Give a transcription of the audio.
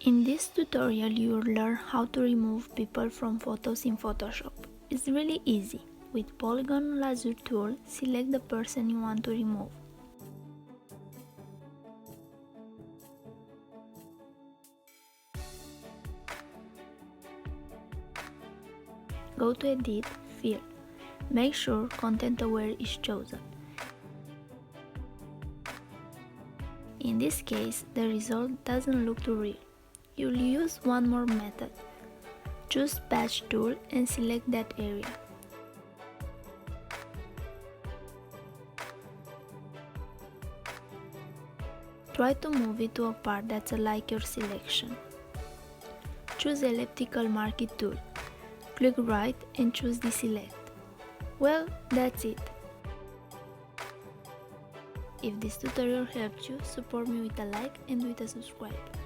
In this tutorial you'll learn how to remove people from photos in Photoshop. It's really easy. With Polygon Lasso tool, select the person you want to remove. Go to Edit, Fill. Make sure Content Aware is chosen. In this case, the result doesn't look too real. You'll use one more method. Choose Patch tool and select that area. Try to move it to a part that's like your selection. Choose Elliptical Marquee tool. Click right and choose Deselect. Well, that's it. If this tutorial helped you, support me with a like and with a subscribe.